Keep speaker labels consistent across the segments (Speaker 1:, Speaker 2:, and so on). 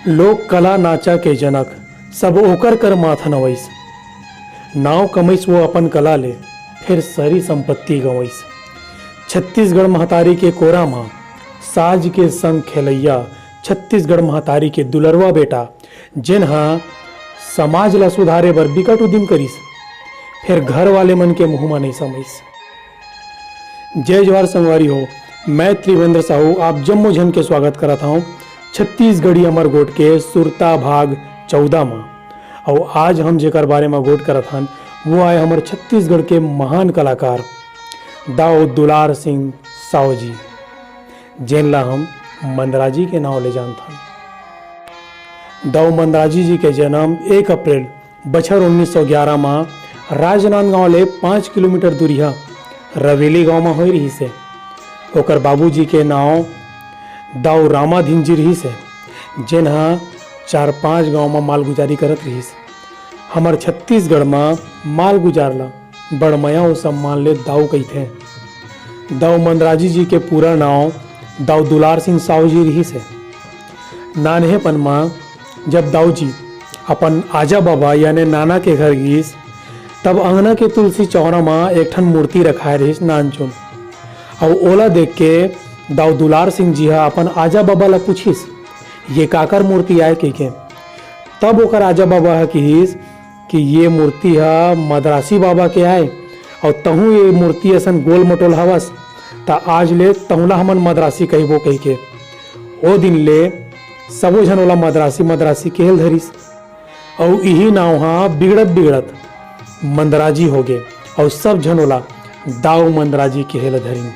Speaker 1: लोक कला नाचा के जनक सब ओकर कर माथा नवैस। नाव कमैस वो अपन कला ले फिर सारी संपत्ति गवैस। छत्तीसगढ़ महतारी के कोरा माँ साज के संग खेलैया छत्तीसगढ़ महतारी के दुलरवा बेटा जिन्हा समाज ला सुधारे बर बिकट उद्यम करिस फिर घर वाले मन के मुँह में नहीं समझिस। जय जवाहर संगवारी हो, मैं त्रिवेंद्र साहू आप जम्मो जन के स्वागत करता हूँ छत्तीसगढ़ी अमरगोट के सुरता भाग 14 में। और आज हम जेकर बारे में गोट करत हन वो आए हमारे छत्तीसगढ़ के महान कलाकार दाऊ दुलार सिंह साव जी, जिनला हम मंदराजी के नाव ले जानत हन। दाऊ मंदराजी जी के जन्म 1 अप्रैल बछर 1911 में राजनांदगांव ले 5 किलोमीटर दूरिया रवेली गांव में होई रही से। ओकर बाबूजी के नाव दाऊ रामाधीन जी रही से, जिन्हा 4-5 गांव में मालगुजारी करत रहीस। हमार छत्तीसगढ़ में माल गुजारला बड़मया वो सम्मान ले दाऊ कहते। दाऊ मंदराजी जी के पूरा नाव दाऊ दुलार सिंह साव जी रही से। नानहेपन में जब दाऊ जी अपन आजा बाबा यानी नाना के घर गीस तब अंगना के तुलसी चौरा में एक ठन मूर्ति रखाए रहीस नानचुन। और ओला देख के दाऊ दुलार सिंह जी हा अपन आजा बाबा ला पूछिस ये काकर मूर्ति आए के। तब ओकर आजा बाबा कहिस कि ये मूर्ति हा मद्रासी बाबा के आए और तहु ये मूर्ति असन गोल मटोल हवस त आज ले तहुला हमन मद्रासी कहबो कह के। ओ दिन ले सबो झन ओला मद्रासी मद्रासी केहल धरिस और यही नाव हा बिगड़त बिगड़त मंदराजी हो गए और सब झन ओला दाऊ मंदराजी केहल धरिन।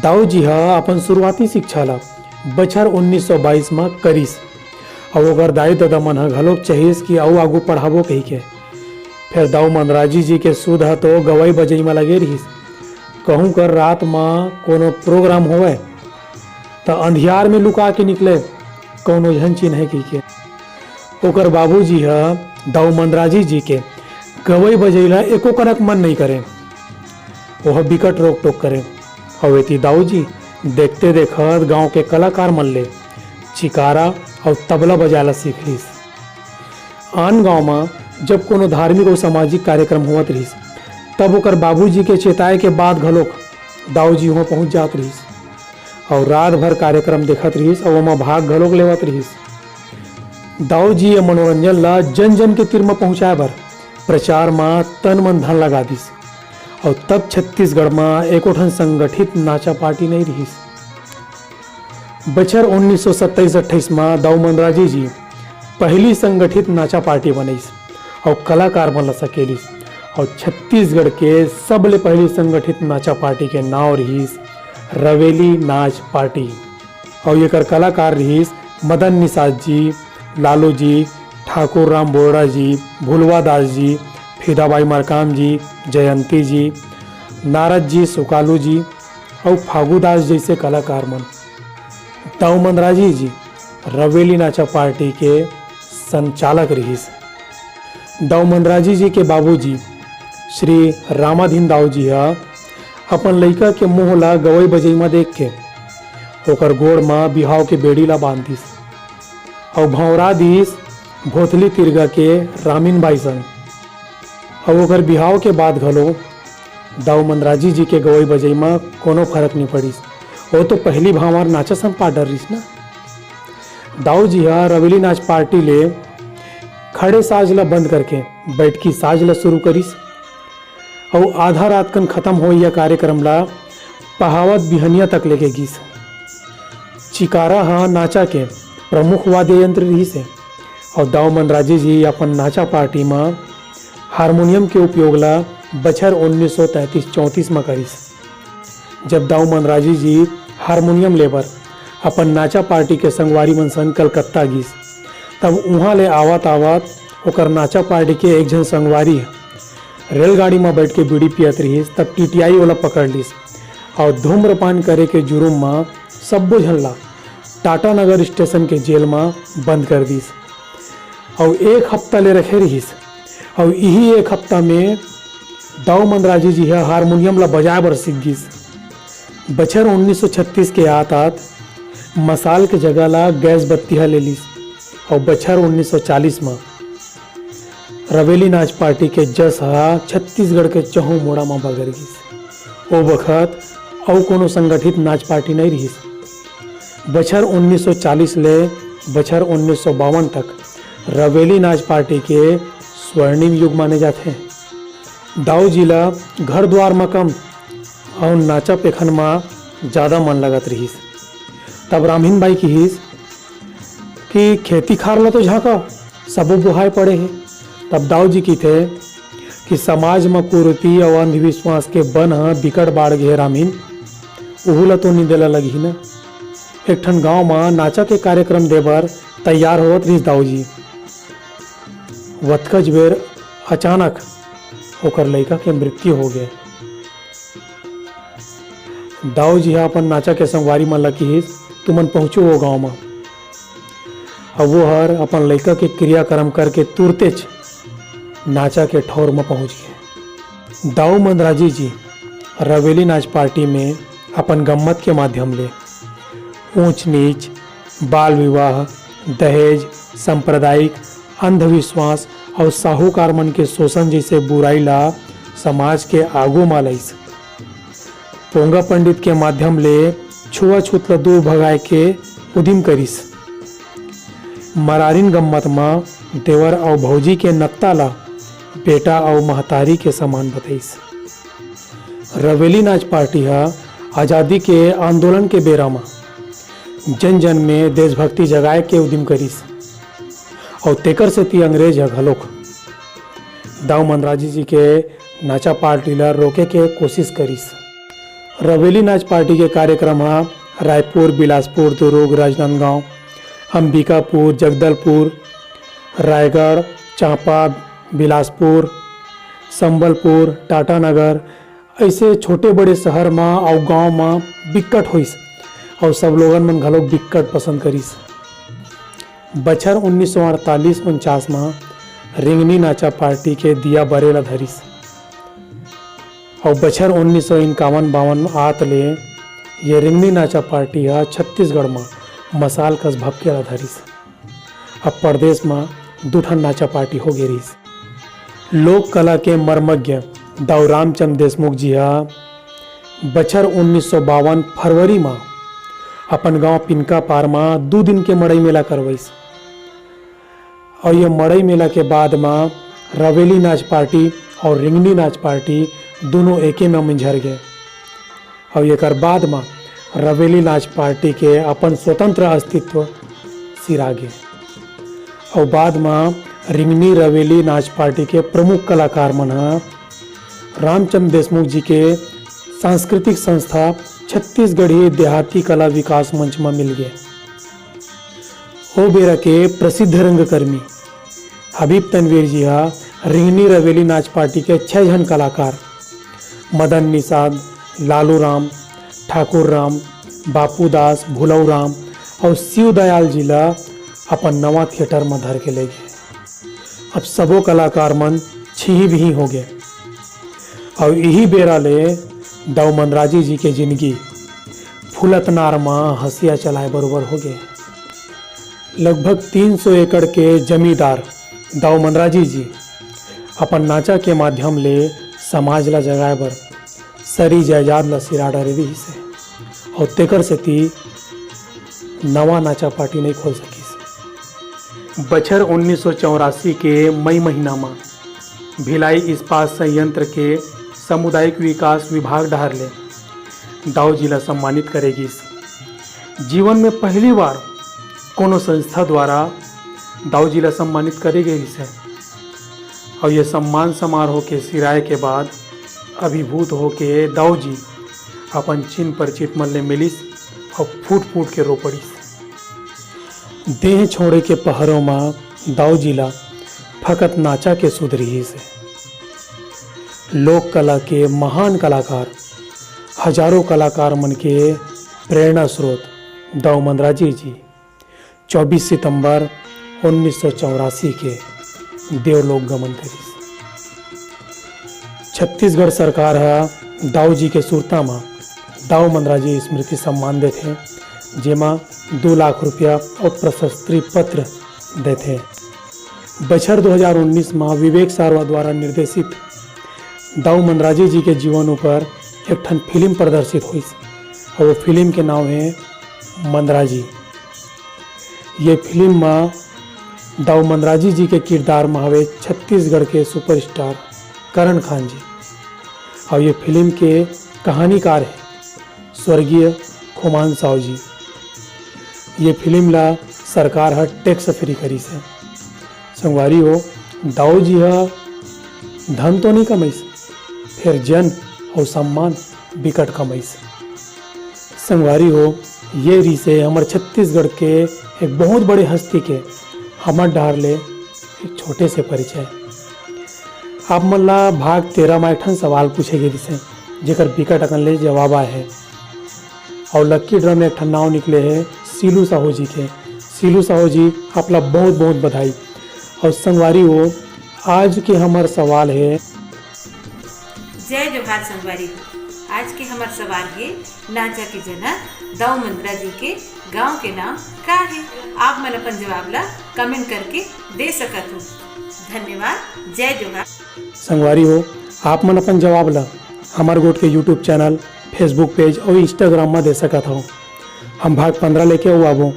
Speaker 1: दाऊ जी हा अपन शुरुआती शिक्षा ला बछर 1922 में करिस और ओकर दाई दादा मन ह घलोक चाहिस कि आऊ आगू पढ़ाबो कही के। फिर दाऊ मंदराजी जी के सुध ह तो गवई बजई में लगे रहीस। कहूँ कर रात में कोनो प्रोग्राम होवे तो अंधियार में लुका के निकले कोनो झन चिन्ह कही के। ओकर बाबूजी ह दाऊ मंदराजी जी के गवई बजई ला एको करक मन नहीं करे, वह बिकट रोक टोक करे। और वेती दाऊ जी देखते देखत गांव के कलाकार मन ले चिकारा और तबला बजाला सीख लीस। आन गांव में जब कोनो धार्मिक और सामाजिक कार्यक्रम होवत रहीस तब ओकर बाबूजी के चेताए के बाद घलोक दाऊ जी वहाँ पहुँच जात रहीस और रात भर कार्यक्रम देखत रहीस और वहाँ भाग घलोक लेवत रहीस। दाऊ जी मनोरंजन ला जन जन के तीर में पहुँचाए बर प्रचार में तन मन धन लगा दिस। और तब छत्तीसगढ़ में एको ठन संगठित नाचा पार्टी नहीं रहीस। बछर 1927-28 में दाऊ मंदराजी जी पहली संगठित नाचा पार्टी बनईस और कलाकार बन सकेलिस। और छत्तीसगढ़ के सबले पहली संगठित नाचा पार्टी के नाव रहीस रवेली नाच पार्टी। और एकर कलाकार रहीस मदन निषाद जी, लालू जी, ठाकुर राम बोर्डा जी, भुलवा दास जी, फिदाबाई मरकाम जी, जयंती जी, नारद जी, सुकालू जी और फागुदास जैसे कलाकार मन। दाऊ मंदराजी जी रवेली नाचा पार्टी के संचालक रहीस। दाऊ मंदराजी जी के बाबूजी श्री रामाधीन दाऊ जी हा अपन लइका के मुँह ला गवई बजई में देख के ओकर गोड़ में बिहाव के बेड़ी ला बांध दिस और भौरा दिस भोथली तिरगा के रामीन बाई संग। और ओकर बिहाव के बाद घलो दाऊ मंदराजी जी के गवई बजई में कोनो फर्क नहीं पड़िस। वो तो पहली भावर नाचा सन पा डर रहीस ना। दाऊ जी हा रवेली नाच पार्टी ले खड़े साज ला बंद करके बैठकी साज ला शुरू करिस और आधा रात कन खत्म हो यह कार्यक्रम ला पहावत बिहनिया तक लेके गिस। चिकारा हा नाचा के प्रमुख वाद्य यंत्र रही से और दाऊ मंदराजी जी अपन नाचा पार्टी में हारमोनियम के उपयोग ला बछर 1933-34 में करिस। जब दाऊ मंदराजी जी हारमोनियम लेबर अपन नाचा पार्टी के संगवारी मन संग कलकत्ता गिस तब वहाँ ले आवत आवत ओकर नाचा पार्टी के एक जन संगवारी रेलगाड़ी में बैठ के बीड़ी पियत रहीस। तब टीटीआई वाला पकड़ लीस और धूम्रपान करे के जुर्म में सबो झन टाटा नगर स्टेशन के जेल में बंद कर दीस और 1 हफ्ता ले रखे रहीस। और यही 1 हफ्ता में दाऊ मंदराजी जी हारमोनियम ला बजाए बर सीख गिस। बछर 1936 के आत मसाल के जगह ला गैस बत्ती ले लीस और बछर 1940 में रवेली नाच पार्टी के जस छत्तीसगढ़ के चहु मोड़ा में बगर गिस। ओ बखत और कोनो संगठित नाच पार्टी नहीं रही। बछर 1940 ले बछर 1952 तक रवेली नाच पार्टी के स्वर्णिम युग माने जाते हैं। दाऊ जिला घर द्वार में कम और नाचा पेखन में ज़्यादा मन लगत रहीस। तब रामहीन बाई की हिस कि खेती खार ला तो झाँका सबो बुहाय पड़े हैं। तब दाऊ जी की थे कि समाज में कुरीति और अंधविश्वास के बन बिकट बाढ़ गए रामहीन उहुला तो नहीं देला लगी ना। एक ठन गाँव में नाचा के कार्यक्रम देवर तैयार होवत रहीस दाऊ जी। वतकज बेर अचानक होकर लड़का के मृत्यु हो गए। दाऊ जी अपन नाचा के संगवारी में लकी तुमन पहुँचो वो गाँव में। अब वो हर अपन लड़का के क्रियाक्रम करके तुरतेच नाचा के ठौर में पहुँच गए। दाऊ मंदराजी जी रवेली नाच पार्टी में अपन गम्मत के माध्यम ले ऊंच नीच, बाल विवाह, दहेज, सांप्रदायिक अंधविश्वास और साहूकार मन के शोषण जैसे बुराई ला समाज के आगू में लाइस। पोंगा पंडित के माध्यम ले छुआछूत ला दूर भगाए के उदिम करिस। मरारिन गम्मत में देवर और भौजी के नत्ता ला बेटा और महतारी के समान बताइस। रवेली नाच पार्टी आज़ादी के आंदोलन के बेरा में जन जन में देशभक्ति जगाए के उदिम करिस और तेकर से ती अंग्रेज घलोक दाऊ मंदराजी जी के नाचा पार्टी ला रोके के कोशिश करिस। रवेली नाच पार्टी के कार्यक्रम रायपुर, बिलासपुर, दुर्ग, राजनांदगांव, अंबिकापुर, जगदलपुर, रायगढ़, चांपा, बिलासपुर, संबलपुर, टाटानगर ऐसे छोटे बड़े शहर में और गांव में बिकट होइस और सब लोगन मन घलोक बिकट पसंद करिस। बछर 1948-49 में रिंगनी नाचा पार्टी के दिया बरेला धरिस और बछर 1951-52 आत ले ये रिंगनी नाचा पार्टी छत्तीसगढ़ में मसाल कस भपकेला धरिस। अब प्रदेश में दूठन नाचा पार्टी हो गई रहीस। लोक कला के मर्मज्ञ दाऊ रामचंद्र देशमुख जी बछर 1952 फरवरी में अपन गांव पिनका पार में 2 दिन के मड़ई मेला करवाइस और ये मड़ई मेला के बाद में रवेली नाच पार्टी और रिंगनी नाच पार्टी दोनों एके में मिंझर गए और एक बाद में रवेली नाच पार्टी के अपन स्वतंत्र अस्तित्व सिरा गए और बाद में रिंगनी रवेली नाच पार्टी के प्रमुख कलाकार मन रामचंद्र देशमुख जी के सांस्कृतिक संस्था छत्तीसगढ़ी देहाती कला विकास मंच में मिल गए। ओ बेरा के प्रसिद्ध रंगकर्मी हबीब तनवीर जी रिंगनी रवेली नाच पार्टी के 6 जन कलाकार मदन निषाद, लालू राम, ठाकुर राम, बापू दास, भुलऊ राम और शिव दयाल जी ला अपन नवा थिएटर में धर के ले गए। अब सबो कलाकार मन छिही भी हो गए और यही बेरा ले दाऊ मंदराजी जी के जिंदगी फुलत नार में हंसिया चलाए बरोबर हो गए। लगभग 300 एकड़ के जमींदार दाऊ मंदराजी जी अपन नाचा के माध्यम ले समाज ला जगाए बर सरी जायदाद ला सिरा डारे रही से और तेकर से ती नवा नाचा पार्टी नहीं खोल सकी। बछर 1984 के मई महीना में भिलाई इस्पात संयंत्र के सामुदायिक विकास विभाग डहर ले दाऊ जी ला सम्मानित करेगी। जीवन में पहली बार कोनो संस्था द्वारा दाऊ जी ला सम्मानित करे गई है और ये सम्मान समारोह के सिराए के बाद अभिभूत हो के दाऊ जी अपन चिन्ह परिचित मन ले मिलिस और फूट फूट के रो पड़िस। देह छोड़े के पहरों में दाऊ जी ला फकत नाचा के सुध रही से लोक कला के महान कलाकार हजारों कलाकार मन के प्रेरणा स्रोत दाऊ मंदराजी जी 24 सितंबर 1984 के देवलोक गमन करी। छत्तीसगढ़ सरकार दाऊ जी के सुरता में दाऊ मंदराजी स्मृति सम्मान देते जेमा 2 लाख रुपया और प्रशस्ति पत्र देते। बछर 2019 में विवेक सारवा द्वारा निर्देशित दाऊ मंदराजी जी के जीवन पर एक ठन फिल्म प्रदर्शित हुई और वो फिल्म के नाम है मंदराजी। ये फिल्म में दाऊ मंदराजी जी के किरदार में हवे छत्तीसगढ़ के सुपरस्टार करण खान जी और ये फिल्म के कहानीकार है स्वर्गीय खुमान साहू जी। ये फिल्म ला सरकार है टैक्स फ्री करी से। संगवारी हो दाऊ जी है धन तो नहीं कमाईस, फिर जन और सम्मान बिकट कमाईस। संगवारी हो ये रीसे हमारे छत्तीसगढ़ के एक बहुत बड़े हस्ती के हमर डार ले एक छोटे से परिचय। आप मन ला भाग 13 में एक ठन सवाल पूछे गए जिसे जेकर बिकट अकन ले जवाबा है और लक्की ड्रम में एक ठन नाव निकले है सीलू साहू जी के। सीलू साहू जी आपला बहुत बहुत बधाई। और संगवारी हो आज के हमार सवाल है
Speaker 2: जय जोहार संगवारी। आज के हमार सवाल है नाचा के जनक दाऊ मंदराजी के गांव के नाम का है। आप मन अपन जवाब ला कमेंट करके दे सकत हो। धन्यवाद। जय जोहार।
Speaker 1: संगवारी हो आप मन अपन जवाब ला हमार गोट के यूट्यूब चैनल, फेसबुक पेज और इंस्टाग्राम में दे सकत हो। हम भाग 15 लेके आबो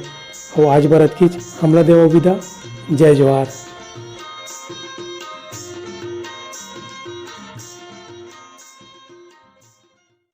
Speaker 1: और आज बरत खींच हमला देव विदा। जय जोहार।